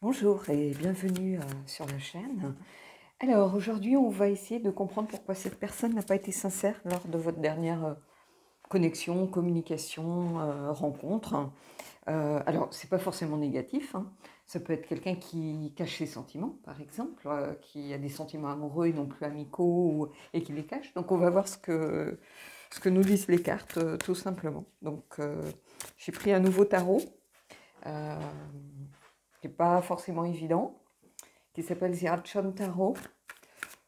Bonjour et bienvenue sur la chaîne. Alors aujourd'hui, on va essayer de comprendre pourquoi cette personne n'a pas été sincère lors de votre dernière connexion, communication, rencontre. Alors, c'est pas forcément négatif, hein. Ça peut être quelqu'un qui cache ses sentiments, par exemple, qui a des sentiments amoureux et non plus amicaux et qui les cache. Donc, on va voir ce que nous disent les cartes, tout simplement. Donc, j'ai pris un nouveau tarot. Euh, qui n'est pas forcément évident, qui s'appelle The Archon Tarot.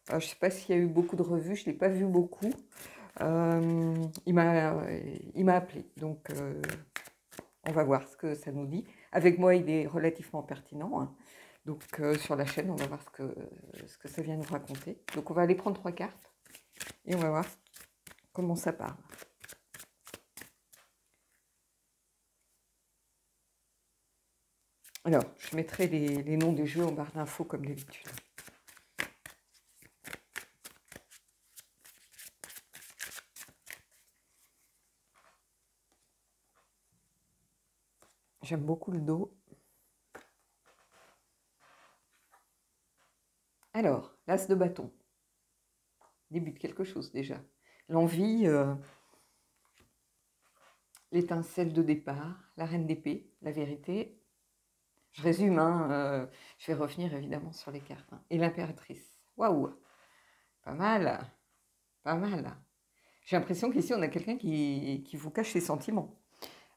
Je ne sais pas s'il y a eu beaucoup de revues, je ne l'ai pas vu beaucoup. Il m'a appelé, donc on va voir ce que ça nous dit. Avec moi, il est relativement pertinent, hein. Donc sur la chaîne, on va voir ce que ça vient nous raconter. Donc on va aller prendre 3 cartes et on va voir comment ça part. Alors, je mettrai les noms des jeux en barre d'infos comme d'habitude. J'aime beaucoup le dos. Alors, l'as de bâton. Début de quelque chose déjà. L'envie, l'étincelle de départ, la reine d'épée, la vérité. Je résume, hein, je vais revenir évidemment sur les cartes, hein. Et l'impératrice. Waouh, pas mal, pas mal. J'ai l'impression qu'ici on a quelqu'un qui vous cache ses sentiments.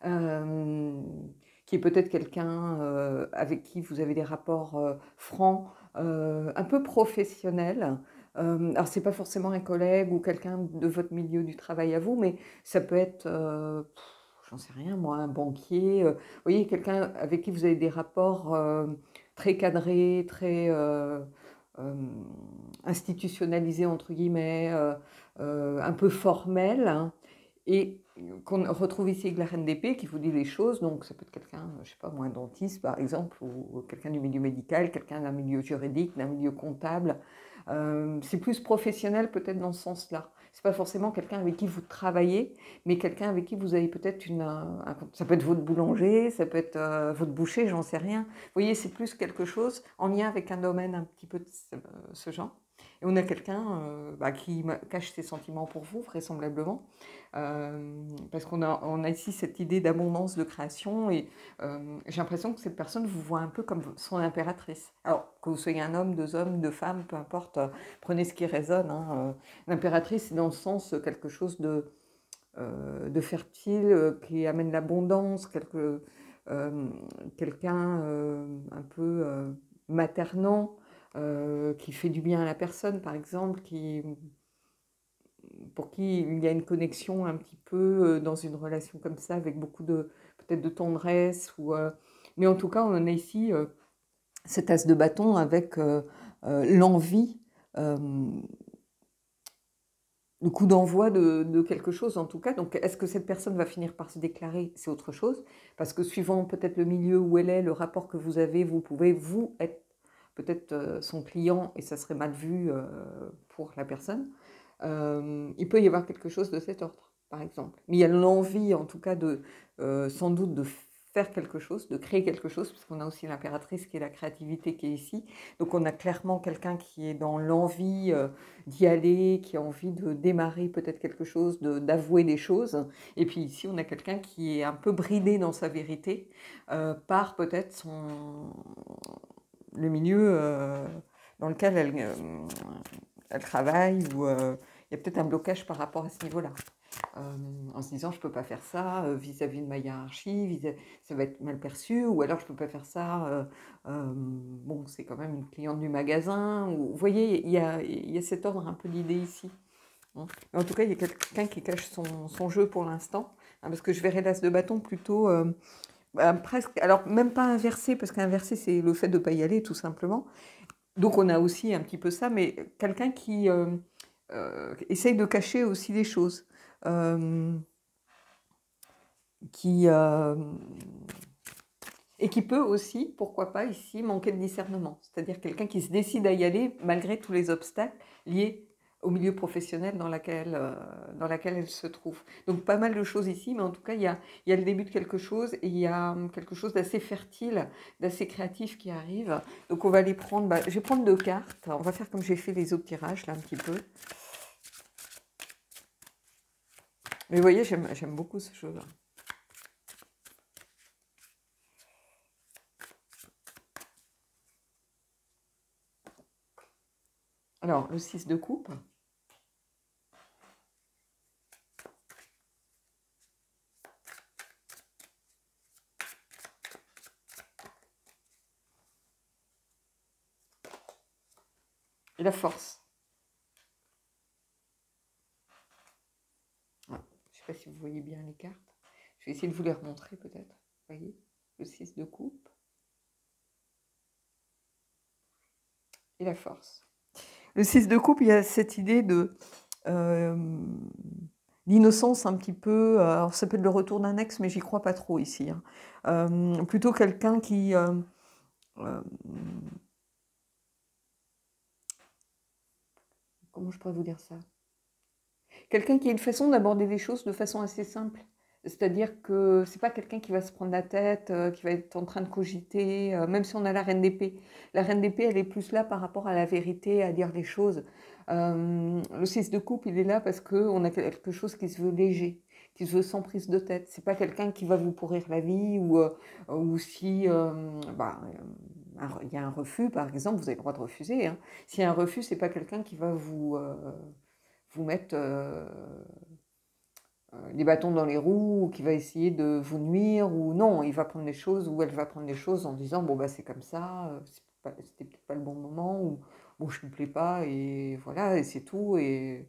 Qui est peut-être quelqu'un avec qui vous avez des rapports francs, un peu professionnels. Alors, c'est pas forcément un collègue ou quelqu'un de votre milieu du travail à vous, mais ça peut être, j'en sais rien moi, un banquier. Vous voyez, quelqu'un avec qui vous avez des rapports très cadrés, très euh, institutionnalisés, entre guillemets, un peu formels, hein. Et qu'on retrouve ici avec la reine d'épée qui vous dit les choses, donc ça peut être quelqu'un, je sais pas moi, un dentiste par exemple, ou quelqu'un du milieu médical, quelqu'un d'un milieu juridique, d'un milieu comptable. C'est plus professionnel peut-être dans ce sens-là. C'est pas forcément quelqu'un avec qui vous travaillez, mais quelqu'un avec qui vous avez peut-être ça peut être votre boulanger, ça peut être votre boucher, j'en sais rien. Vous voyez, c'est plus quelque chose en lien avec un domaine un petit peu de ce genre. Et on a quelqu'un qui cache ses sentiments pour vous, vraisemblablement, parce qu'on a ici cette idée d'abondance, de création, et j'ai l'impression que cette personne vous voit un peu comme son impératrice. Alors, que vous soyez un homme, 2 hommes, 2 femmes, peu importe, prenez ce qui résonne, hein. L'impératrice, c'est dans le sens quelque chose de fertile, qui amène l'abondance, quelqu'un un peu maternant, qui fait du bien à la personne, par exemple, pour qui il y a une connexion un petit peu dans une relation comme ça, avec beaucoup de peut-être de tendresse, mais en tout cas, on a ici cet as de bâton avec l'envie, euh, le coup d'envoi de quelque chose en tout cas. Donc, est-ce que cette personne va finir par se déclarer? C'est autre chose, parce que suivant peut-être le milieu où elle est, le rapport que vous avez, vous pouvez, vous, être peut-être son client, et ça serait mal vu pour la personne. Il peut y avoir quelque chose de cet ordre, par exemple. Mais il y a l'envie, en tout cas, sans doute de faire quelque chose, de créer quelque chose, parce qu'on a aussi l'impératrice qui est la créativité qui est ici. Donc on a clairement quelqu'un qui est dans l'envie d'y aller, qui a envie de démarrer peut-être quelque chose, d'avouer des choses. Et puis ici, on a quelqu'un qui est un peu bridé dans sa vérité par peut-être le milieu dans lequel elle travaille, ou il y a peut-être un blocage par rapport à ce niveau-là. En se disant, je ne peux pas faire ça vis-à-vis de ma hiérarchie, ça va être mal perçu, ou alors je ne peux pas faire ça, bon, c'est quand même une cliente du magasin. Vous voyez, il y a cet ordre un peu d'idée ici. En tout cas, il y a quelqu'un qui cache son jeu pour l'instant, hein, parce que je verrais l'as de bâton plutôt presque, alors même pas inversé, parce qu'inversé, c'est le fait de ne pas y aller, tout simplement. Donc on a aussi un petit peu ça, mais quelqu'un qui essaye de cacher aussi les choses, qui, et qui peut aussi, pourquoi pas ici, manquer de discernement. C'est-à-dire quelqu'un qui se décide à y aller malgré tous les obstacles liés au milieu professionnel dans laquelle elle se trouve. Donc pas mal de choses ici, mais en tout cas, il y a le début de quelque chose et il y a quelque chose d'assez fertile, d'assez créatif qui arrive. Donc on va les prendre, je vais prendre 2 cartes, on va faire comme j'ai fait les autres tirages, là, un petit peu. Mais vous voyez, j'aime beaucoup ce jeu-là. Alors, le 6 de coupe. Et la force. Ouais. Je ne sais pas si vous voyez bien les cartes. Je vais essayer de vous les remontrer peut-être. Vous voyez, le 6 de coupe. Et la force. Le 6 de coupe, il y a cette idée de l'innocence un petit peu. Alors ça peut être le retour d'un ex, mais j'y crois pas trop ici. Hein. Plutôt quelqu'un qui... comment je pourrais vous dire ça? Quelqu'un qui a une façon d'aborder les choses de façon assez simple. C'est-à-dire que c'est pas quelqu'un qui va se prendre la tête, qui va être en train de cogiter, même si on a la reine d'épée. La reine d'épée, elle est plus là par rapport à la vérité, à dire les choses. Le 6 de coupe, il est là parce qu'on a quelque chose qui se veut léger, qui se veut sans prise de tête. C'est pas quelqu'un qui va vous pourrir la vie ou si il y a un refus, par exemple, vous avez le droit de refuser. Hein. S'il y a un refus, c'est pas quelqu'un qui va vous mettre des bâtons dans les roues ou qui va essayer de vous nuire ou non, il va prendre les choses ou elle va prendre les choses en disant bon bah c'est comme ça, c'était peut-être pas le bon moment ou bon je ne me plais pas et voilà et c'est tout et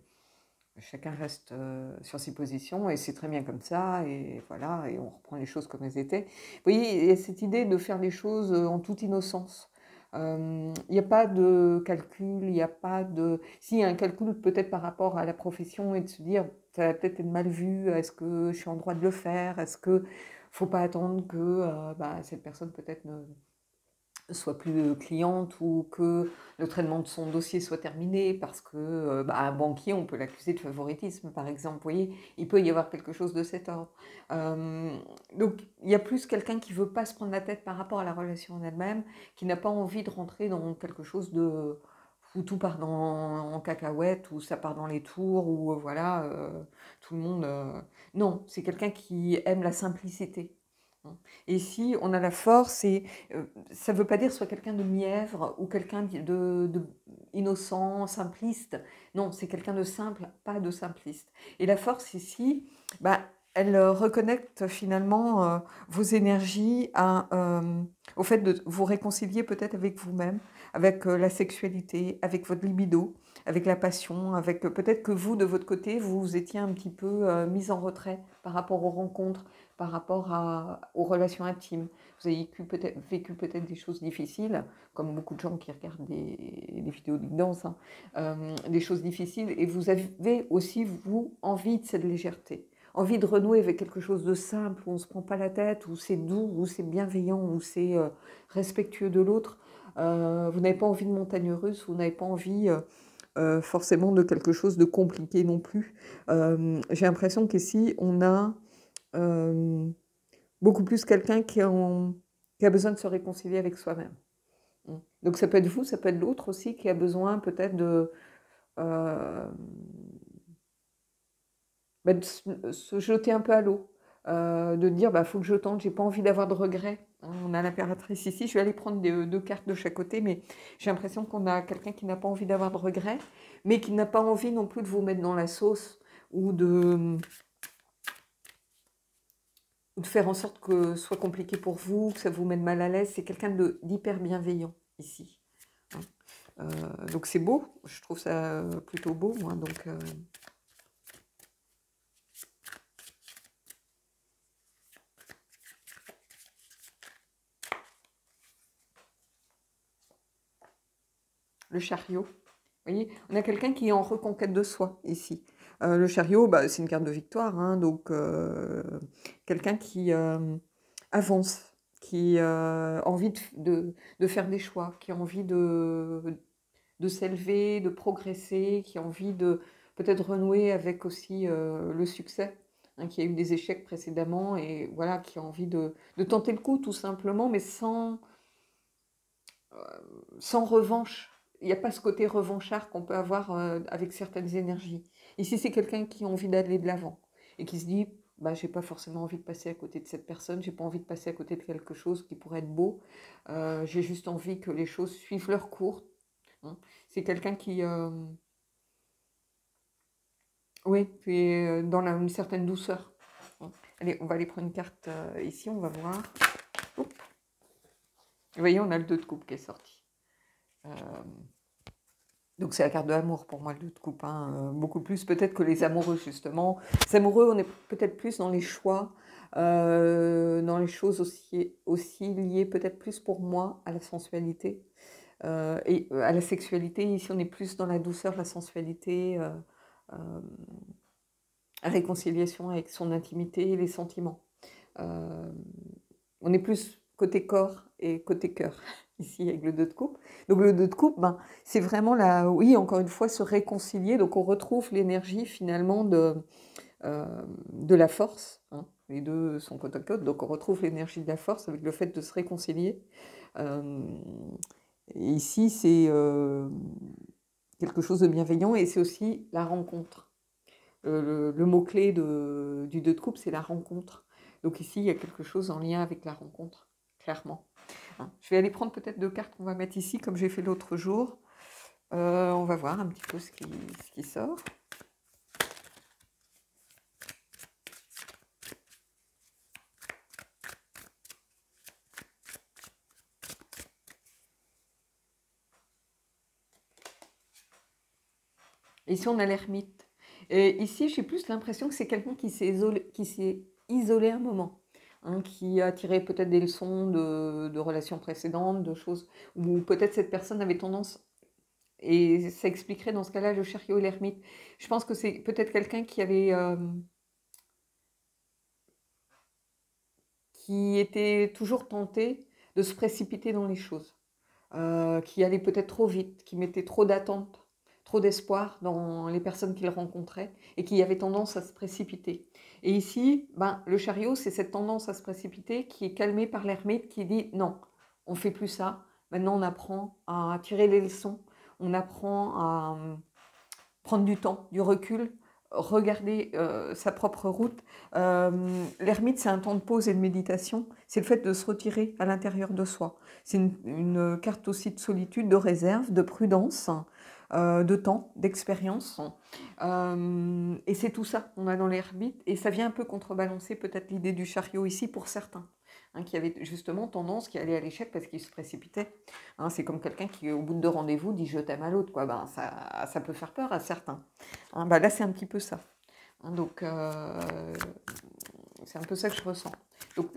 chacun reste sur ses positions et c'est très bien comme ça et voilà et on reprend les choses comme elles étaient. Vous voyez, il y a cette idée de faire les choses en toute innocence. Il n'y a pas de calcul, il n'y a pas de... Si, il y a un calcul peut-être par rapport à la profession et de se dire, ça va peut-être être mal vu, est-ce que je suis en droit de le faire, est-ce que faut pas attendre que cette personne peut-être ne soit plus cliente ou que le traitement de son dossier soit terminé parce que un banquier, on peut l'accuser de favoritisme, par exemple. Vous voyez, il peut y avoir quelque chose de cet ordre. Donc, il y a plus quelqu'un qui veut pas se prendre la tête par rapport à la relation en elle-même, qui n'a pas envie de rentrer dans quelque chose de où tout part en cacahuète, où ça part dans les tours, où voilà, tout le monde... Non, c'est quelqu'un qui aime la simplicité. Et ici, on a la force et ça ne veut pas dire soit quelqu'un de mièvre ou quelqu'un de innocent, simpliste. Non, c'est quelqu'un de simple, pas de simpliste. Et la force ici, elle reconnecte finalement vos énergies au fait de vous réconcilier peut-être avec vous-même, avec la sexualité, avec votre libido, avec la passion, avec peut-être que vous, de votre côté, vous étiez un petit peu mis en retrait par rapport aux rencontres, par rapport aux relations intimes. Vous avez vécu peut-être des choses difficiles, comme beaucoup de gens qui regardent des vidéos de danse, hein, des choses difficiles, et vous avez aussi, vous, envie de cette légèreté, envie de renouer avec quelque chose de simple, où on ne se prend pas la tête, où c'est doux, où c'est bienveillant, où c'est respectueux de l'autre. Vous n'avez pas envie de montagne russe, vous n'avez pas envie... forcément de quelque chose de compliqué non plus. J'ai l'impression qu'ici, on a beaucoup plus quelqu'un qui a besoin de se réconcilier avec soi-même. Donc ça peut être vous, ça peut être l'autre aussi qui a besoin peut-être euh, de se jeter un peu à l'eau, de dire faut que je tente, j'ai pas envie d'avoir de regrets. On a l'impératrice ici, je vais aller prendre 2 cartes de chaque côté, mais j'ai l'impression qu'on a quelqu'un qui n'a pas envie d'avoir de regrets, mais qui n'a pas envie non plus de vous mettre dans la sauce ou de faire en sorte que ce soit compliqué pour vous, que ça vous mette mal à l'aise. C'est quelqu'un d'hyper bienveillant ici. Hein. Donc c'est beau, je trouve ça plutôt beau, moi. Donc, le chariot, vous voyez, on a quelqu'un qui est en reconquête de soi ici. Le chariot, c'est une carte de victoire, hein, donc quelqu'un qui avance, qui a envie de faire des choix, qui a envie de s'élever, de progresser, qui a envie de peut-être renouer avec aussi le succès, hein, qui a eu des échecs précédemment et voilà, qui a envie de tenter le coup tout simplement, mais sans revanche. Il n'y a pas ce côté revanchard qu'on peut avoir avec certaines énergies. Ici, c'est quelqu'un qui a envie d'aller de l'avant et qui se dit, bah, j'ai pas forcément envie de passer à côté de cette personne, j'ai pas envie de passer à côté de quelque chose qui pourrait être beau. J'ai juste envie que les choses suivent leur cours. Hein. C'est quelqu'un oui, qui est dans une certaine douceur. Hein. Allez, on va aller prendre une carte ici, on va voir. Oups. Vous voyez, on a le 2 de coupe qui est sorti. Donc c'est la carte de l'amour pour moi, le 2 de coupe, hein, beaucoup plus peut-être que les amoureux justement. Les amoureux, on est peut-être plus dans les choix, dans les choses aussi liées peut-être plus pour moi à la sensualité et à la sexualité. Ici, on est plus dans la douceur, la sensualité, la réconciliation avec son intimité et les sentiments. On est plus côté corps et côté cœur, ici, avec le 2 de coupe. Donc le 2 de coupe, ben, c'est vraiment, oui, encore une fois, se réconcilier. Donc on retrouve l'énergie, finalement, de la force. Hein. Les deux sont côte à côte, donc on retrouve l'énergie de la force avec le fait de se réconcilier. Et ici, c'est quelque chose de bienveillant et c'est aussi la rencontre. Le mot-clé du 2 de coupe, c'est la rencontre. Donc ici, il y a quelque chose en lien avec la rencontre, clairement. Hein. Je vais aller prendre peut-être 2 cartes qu'on va mettre ici, comme j'ai fait l'autre jour. On va voir un petit peu ce qui sort. Ici, on a l'ermite. Et ici, j'ai plus l'impression que c'est quelqu'un qui s'est isolé un moment. Hein, qui a tiré peut-être des leçons de relations précédentes, de choses où peut-être cette personne avait tendance, et ça expliquerait dans ce cas-là le chariot et l'ermite. Je pense que c'est peut-être quelqu'un qui était toujours tenté de se précipiter dans les choses, qui allait peut-être trop vite, qui mettait trop d'attentes, trop d'espoir dans les personnes qu'il rencontrait et qui avait tendance à se précipiter. Et ici, ben, le chariot, c'est cette tendance à se précipiter qui est calmée par l'ermite qui dit non, on ne fait plus ça. Maintenant, on apprend à tirer les leçons, on apprend à prendre du temps, du recul, regarder sa propre route. L'ermite, c'est un temps de pause et de méditation. C'est le fait de se retirer à l'intérieur de soi. C'est une carte aussi de solitude, de réserve, de prudence, de temps, d'expérience. Et c'est tout ça qu'on a dans l'ermite. Et ça vient un peu contrebalancer peut-être l'idée du chariot ici pour certains. Hein, qui avait justement tendance, qui allait à l'échec parce qu'il se précipitait. Hein, c'est comme quelqu'un qui, au bout de 2 rendez-vous, dit je t'aime à l'autre. Ben, ça peut faire peur à certains. Hein, ben, là, c'est un petit peu ça. Hein, donc, c'est un peu ça que je ressens. Donc,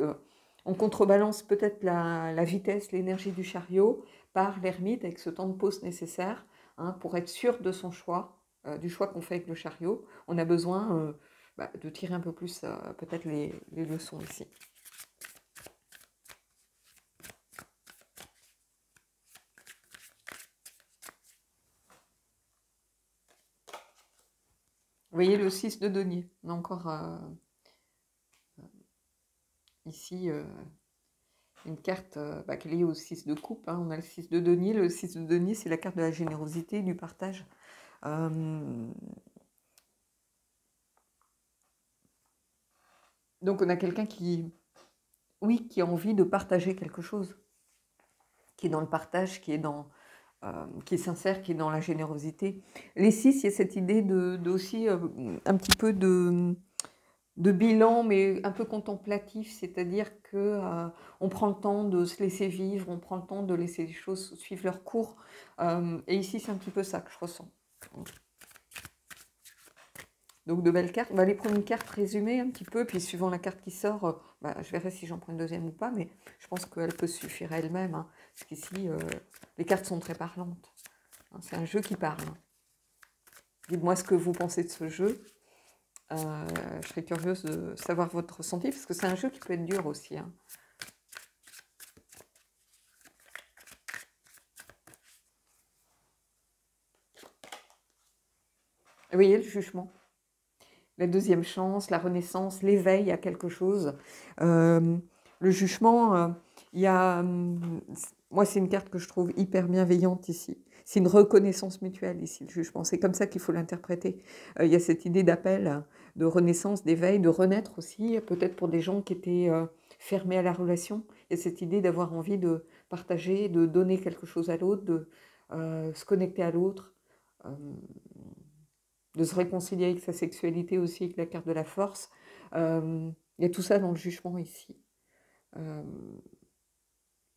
on contrebalance peut-être la vitesse, l'énergie du chariot par l'ermite avec ce temps de pause nécessaire, hein, pour être sûr de son choix, du choix qu'on fait avec le chariot. On a besoin de tirer un peu plus peut-être les leçons ici. Vous voyez le 6 de denier. On a encore ici une carte qui est liée au 6 de coupe. Hein. On a le 6 de denier. Le 6 de denier, c'est la carte de la générosité, du partage. Donc on a quelqu'un qui a envie de partager quelque chose, qui est dans le partage, qui est sincère, qui est dans la générosité. Les 6, il y a cette idée aussi un petit peu de bilan, mais un peu contemplatif, c'est-à-dire que on prend le temps de se laisser vivre, on prend le temps de laisser les choses suivre leur cours. Et ici, c'est un petit peu ça que je ressens. Donc de belles cartes. On va aller prendre une carte résumée un petit peu, puis suivant la carte qui sort, je verrai si j'en prends une deuxième ou pas, mais je pense qu'elle peut suffire à elle-même, hein, parce qu'ici, les cartes sont très parlantes. Hein, c'est un jeu qui parle. Dites-moi ce que vous pensez de ce jeu. Je serais curieuse de savoir votre ressenti, parce que c'est un jeu qui peut être dur aussi. Hein. Vous voyez le jugement? La deuxième chance, la renaissance, l'éveil à quelque chose. Le jugement, il y a, moi, c'est une carte que je trouve hyper bienveillante ici. C'est une reconnaissance mutuelle ici, le jugement. C'est comme ça qu'il faut l'interpréter. Il y a cette idée d'appel, de renaissance, d'éveil, de renaître aussi, peut-être pour des gens qui étaient fermés à la relation. Il y a cette idée d'avoir envie de partager, de donner quelque chose à l'autre, de se connecter à l'autre. De se réconcilier avec sa sexualité aussi, avec la carte de la force. Il y a tout ça dans le jugement ici.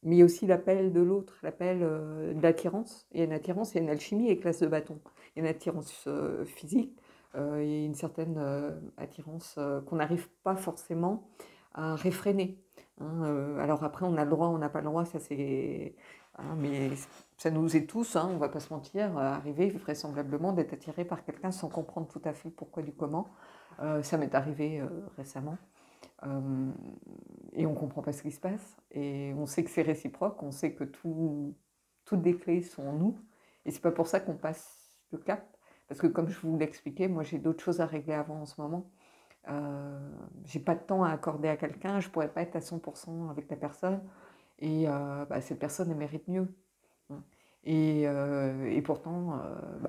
Mais il y a aussi l'appel de l'autre, l'appel de l'attirance. Il y a une attirance, il y a une alchimie avec l'as de bâton. Il y a une attirance physique, il y a une certaine attirance qu'on n'arrive pas forcément à réfréner. Hein. Alors après, on a le droit, on n'a pas le droit, ça c'est... Hein, mais ça nous est tous, hein, on ne va pas se mentir, arrivé vraisemblablement d'être attiré par quelqu'un sans comprendre tout à fait le pourquoi du comment. Ça m'est arrivé récemment. Et on ne comprend pas ce qui se passe. Et on sait que c'est réciproque, on sait que toutes les clés sont en nous. Et c'est pas pour ça qu'on passe le cap. Parce que comme je vous l'expliquais, moi j'ai d'autres choses à régler avant en ce moment. J'ai pas de temps à accorder à quelqu'un, je pourrais pas être à 100% avec la personne. Et cette personne, elle mérite mieux. Hein. Et pourtant,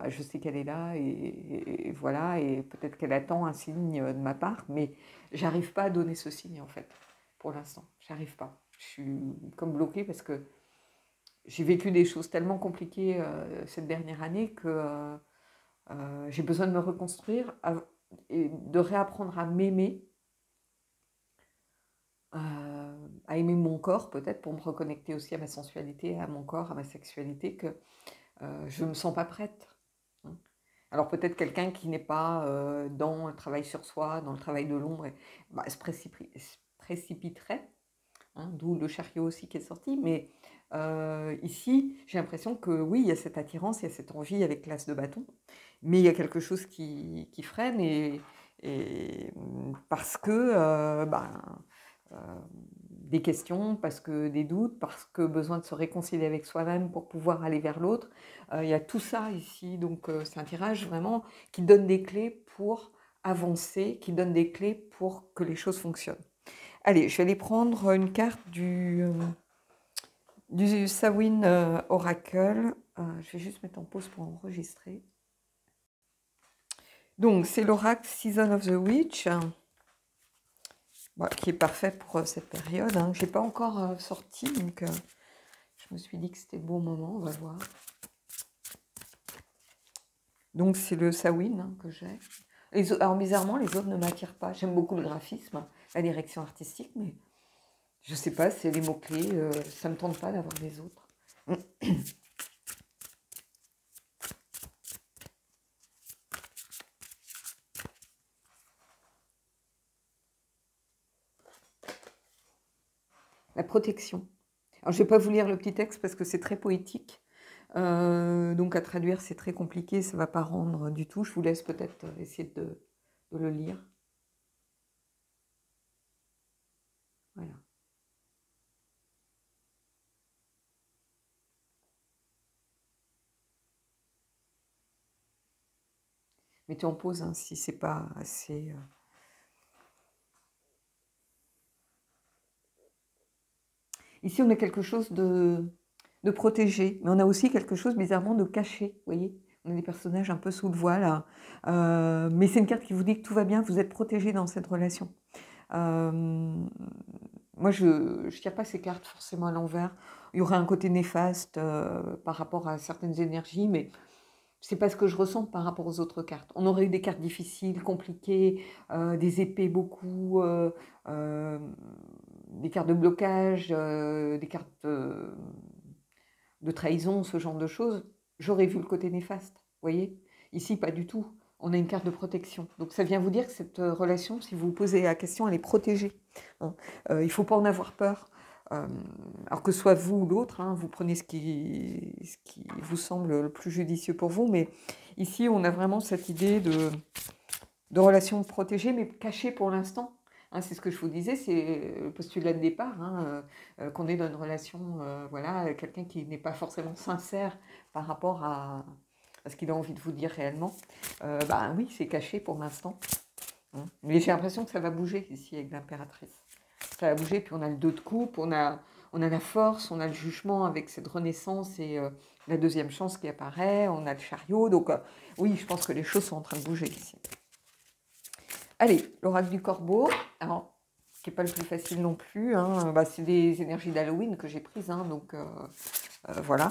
je sais qu'elle est là, et voilà, et peut-être qu'elle attend un signe de ma part, mais j'arrive pas à donner ce signe en fait, pour l'instant. J'arrive pas. Je suis comme bloquée parce que j'ai vécu des choses tellement compliquées cette dernière année que j'ai besoin de me reconstruire et de réapprendre à m'aimer, à aimer mon corps peut-être pour me reconnecter aussi à ma sensualité, à mon corps, à ma sexualité, que je ne me sens pas prête. Hein. Alors peut-être quelqu'un qui n'est pas dans le travail sur soi, dans le travail de l'ombre, se précipiterait, hein, d'où le chariot aussi qui est sorti, mais ici j'ai l'impression que oui, il y a cette attirance, il y a cette envie avec l'as de bâton, mais il y a quelque chose qui freine, et parce que euh, des questions, parce que des doutes, parce que besoin de se réconcilier avec soi-même pour pouvoir aller vers l'autre. Il y a tout ça ici, donc c'est un tirage vraiment qui donne des clés pour avancer, qui donne des clés pour que les choses fonctionnent. Allez, je vais aller prendre une carte du Samhain Oracle. Je vais juste mettre en pause pour enregistrer. Donc, c'est l'oracle Season of the Witch, qui est parfait pour cette période. Hein. Je n'ai pas encore sorti, donc je me suis dit que c'était le bon moment, on va voir. Donc, c'est le Samhain que j'ai. Alors, bizarrement, les autres ne m'attirent pas. J'aime beaucoup le graphisme, la direction artistique, mais je ne sais pas, c'est les mots-clés, ça ne me tente pas d'avoir les autres. La protection. Alors, je ne vais pas vous lire le petit texte parce que c'est très poétique. Donc, à traduire, c'est très compliqué, ça ne va pas rendre du tout. Je vous laisse peut-être essayer de le lire. Voilà. Mettez en pause hein, si c'est pas assez... Ici, on a quelque chose de protégé, mais on a aussi quelque chose bizarrement de caché, vous voyez. On a des personnages un peu sous le voile, mais c'est une carte qui vous dit que tout va bien, vous êtes protégé dans cette relation. Moi, je ne tire pas ces cartes forcément à l'envers. Il y aurait un côté néfaste par rapport à certaines énergies, mais c'est pas ce que je ressens par rapport aux autres cartes. On aurait eu des cartes difficiles, compliquées, des épées beaucoup, des cartes de blocage, des cartes de trahison, ce genre de choses. J'aurais vu le côté néfaste, vous voyez. Ici, pas du tout. On a une carte de protection. Donc ça vient vous dire que cette relation, si vous vous posez la question, elle est protégée. Hein. Il ne faut pas en avoir peur. Alors que ce soit vous ou l'autre, hein, vous prenez ce qui vous semble le plus judicieux pour vous, mais ici on a vraiment cette idée de relation protégée, mais cachée pour l'instant. Hein, c'est ce que je vous disais, c'est le postulat de départ, hein, qu'on est dans une relation, voilà, avec quelqu'un qui n'est pas forcément sincère par rapport ce qu'il a envie de vous dire réellement. Bah oui, c'est caché pour l'instant. Hein. Mais j'ai l'impression que ça va bouger ici avec l'impératrice. Ça va bouger, puis on a le 2 de coupe, on a la force, on a le jugement avec cette renaissance et la deuxième chance qui apparaît, on a le chariot. Donc oui, je pense que les choses sont en train de bouger ici. Allez, l'oracle du corbeau, alors, qui n'est pas le plus facile non plus. Hein. Bah, c'est des énergies d'Halloween que j'ai prises, hein, donc voilà.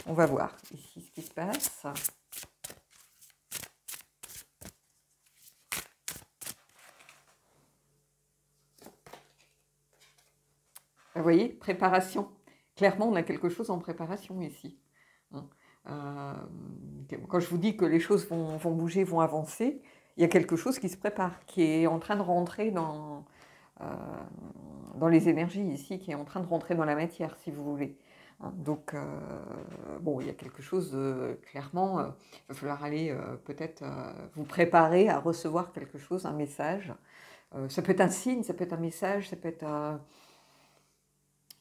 On va voir ici ce qui se passe. Vous voyez, préparation. Clairement, on a quelque chose en préparation ici. Hein. Quand je vous dis que les choses vont bouger, vont avancer, il y a quelque chose qui se prépare, qui est en train de rentrer dans les énergies ici, qui est en train de rentrer dans la matière, si vous voulez. Hein. Donc, bon, il y a quelque chose, clairement, il va falloir aller peut-être vous préparer à recevoir quelque chose, un message. Ça peut être un signe, ça peut être un message, ça peut être...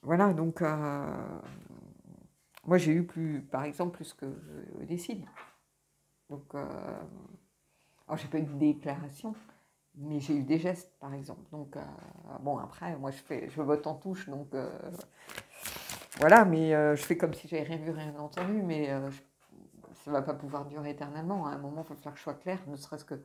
voilà, donc, moi j'ai eu par exemple, plus que des signes. Donc, alors j'ai pas eu de déclaration, mais j'ai eu des gestes, par exemple. Donc, bon, après, moi je vote en touche, donc voilà, mais je fais comme si j'avais rien vu, rien entendu, mais ça ne va pas pouvoir durer éternellement. À un moment, il faut faire que je sois clair, ne serait-ce que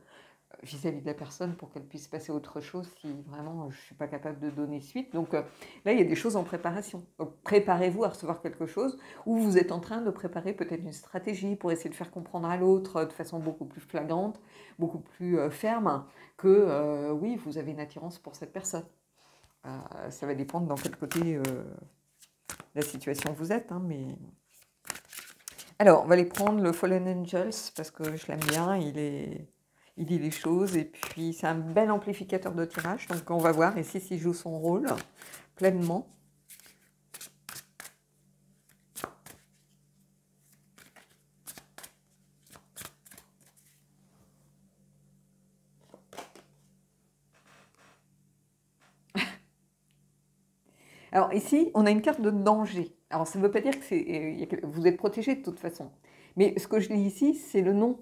vis-à-vis de la personne pour qu'elle puisse passer à autre chose si vraiment je ne suis pas capable de donner suite. Donc là, il y a des choses en préparation. Donc préparez-vous à recevoir quelque chose ou vous êtes en train de préparer peut-être une stratégie pour essayer de faire comprendre à l'autre de façon beaucoup plus flagrante, beaucoup plus ferme que oui, vous avez une attirance pour cette personne. Ça va dépendre dans quel côté la situation vous êtes, hein, mais... Alors, on va aller prendre le Fallen Angels parce que je l'aime bien, il dit les choses et puis c'est un bel amplificateur de tirage. Donc, on va voir ici s'il joue son rôle pleinement. Alors ici, on a une carte de danger. Alors, ça ne veut pas dire que vous êtes protégé de toute façon. Mais ce que je lis ici, c'est le nom,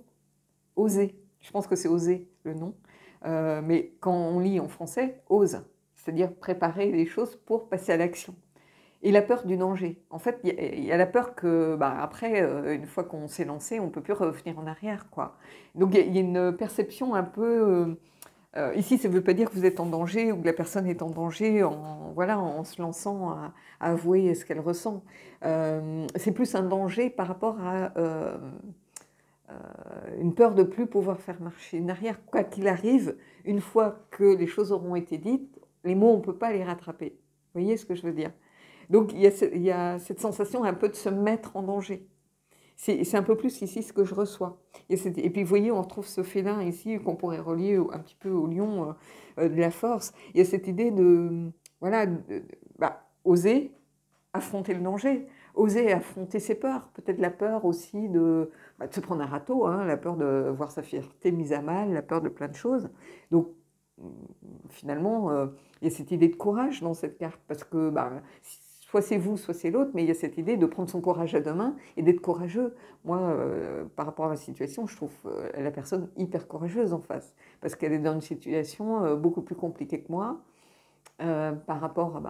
oser. Je pense que c'est oser, le nom. Mais quand on lit en français, ose. C'est-à-dire préparer les choses pour passer à l'action. Et la peur du danger. En fait, il y a la peur que, bah, après, une fois qu'on s'est lancé, on ne peut plus revenir en arrière, quoi. Donc, il y a une perception un peu... ici, ça ne veut pas dire que vous êtes en danger ou que la personne est en danger voilà, en se lançant à avouer ce qu'elle ressent. C'est plus un danger par rapport à une peur de ne plus pouvoir faire marcher en arrière. Quoi qu'il arrive, une fois que les choses auront été dites, les mots, on ne peut pas les rattraper. Vous voyez ce que je veux dire ? Donc, il y a cette sensation un peu de se mettre en danger. C'est un peu plus ici ce que je reçois. Et puis, vous voyez, on retrouve ce félin ici qu'on pourrait relier un petit peu au lion de la force. Il y a cette idée de, voilà, oser affronter le danger, oser affronter ses peurs. Peut-être la peur aussi de se prendre un râteau, hein, la peur de voir sa fierté mise à mal, la peur de plein de choses. Donc, finalement, il y a cette idée de courage dans cette carte, parce que soit c'est vous, soit c'est l'autre, mais il y a cette idée de prendre son courage à deux mains et d'être courageux. Moi, par rapport à la situation, je trouve la personne hyper courageuse en face, parce qu'elle est dans une situation beaucoup plus compliquée que moi, par rapport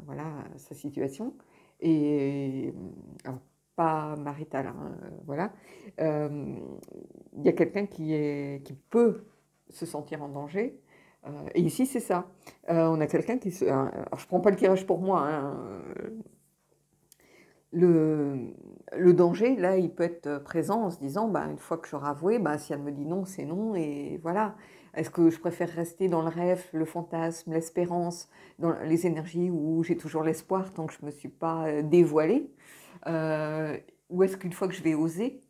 voilà, à sa situation, et alors, pas maritale, hein, voilà. Il y a quelqu'un qui peut se sentir en danger, et ici, c'est ça. On a quelqu'un qui se... Alors, je ne prends pas le tirage pour moi. Hein. Le danger, là, il peut être présent en se disant, une fois que j'aurai avoué, si elle me dit non, c'est non, et voilà. Est-ce que je préfère rester dans le rêve, le fantasme, l'espérance, dans les énergies où j'ai toujours l'espoir tant que je ne me suis pas dévoilée, ou est-ce qu'une fois que je vais oser,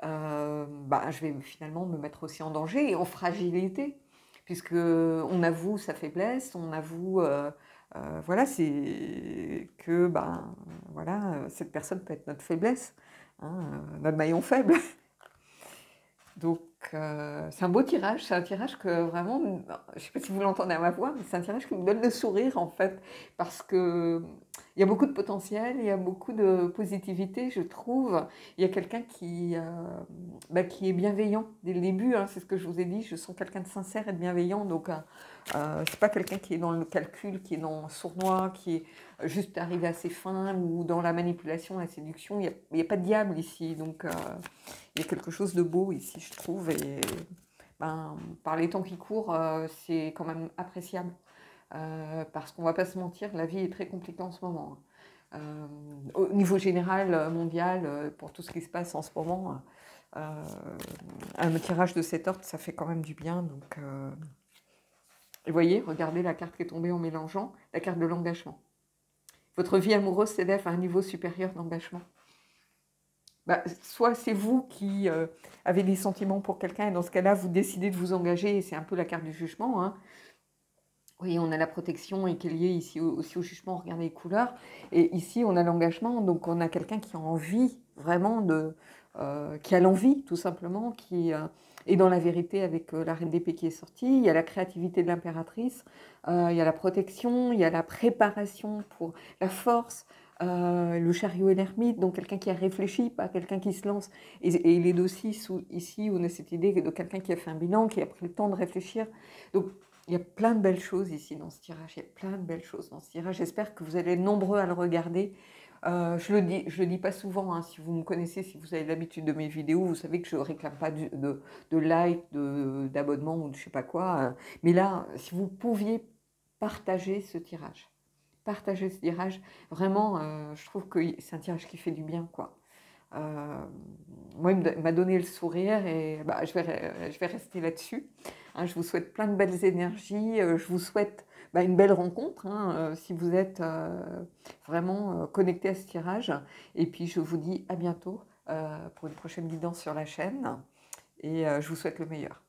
je vais finalement me mettre aussi en danger et en fragilité, puisque on avoue sa faiblesse, on avoue, voilà, c'est que, voilà, cette personne peut être notre faiblesse, hein, notre maillon faible. Donc, c'est un beau tirage, c'est un tirage que vraiment, je ne sais pas si vous l'entendez à ma voix, mais c'est un tirage qui me donne le sourire en fait, parce que il y a beaucoup de potentiel, il y a beaucoup de positivité, je trouve. Il y a quelqu'un qui est bienveillant dès le début, hein, c'est ce que je vous ai dit, je sens quelqu'un de sincère et de bienveillant, donc c'est pas quelqu'un qui est dans le calcul, qui est dans le sournois, qui est juste arrivé à ses fins, ou dans la manipulation, la séduction, il n'y a pas de diable ici, donc il y a quelque chose de beau ici, je trouve, et ben, par les temps qui courent, c'est quand même appréciable. Parce qu'on ne va pas se mentir, la vie est très compliquée en ce moment. Au niveau général, mondial, pour tout ce qui se passe en ce moment, un tirage de cet ordre, ça fait quand même du bien. Donc, et vous voyez, regardez la carte qui est tombée en mélangeant, la carte de l'engagement. Votre vie amoureuse s'élève à un niveau supérieur d'engagement. Bah, soit c'est vous qui avez des sentiments pour quelqu'un, et dans ce cas-là, vous décidez de vous engager, et c'est un peu la carte du jugement, hein. Oui, on a la protection et qui est liée ici aussi au jugement, regardez les couleurs. Et ici, on a l'engagement, donc on a quelqu'un qui a envie vraiment qui a l'envie tout simplement, qui est dans la vérité avec la reine d'épée qui est sortie. Il y a la créativité de l'impératrice, il y a la protection, il y a la préparation pour la force, le chariot et l'ermite, donc quelqu'un qui a réfléchi, pas quelqu'un qui se lance. Et les deux ici, on a cette idée de quelqu'un qui a fait un bilan, qui a pris le temps de réfléchir. Donc, il y a plein de belles choses ici dans ce tirage. Il y a plein de belles choses dans ce tirage. J'espère que vous allez être nombreux à le regarder. Je le dis pas souvent, hein. Si vous me connaissez, si vous avez l'habitude de mes vidéos, vous savez que je ne réclame pas de like, d'abonnement ou de je sais pas quoi. Mais là, si vous pouviez partager ce tirage. Partager ce tirage. Vraiment, je trouve que c'est un tirage qui fait du bien, quoi. Moi, il m'a donné le sourire et bah, je vais rester là-dessus. Hein, je vous souhaite plein de belles énergies. Je vous souhaite une belle rencontre, hein, si vous êtes vraiment connecté à ce tirage. Et puis, je vous dis à bientôt pour une prochaine guidance sur la chaîne. Et je vous souhaite le meilleur.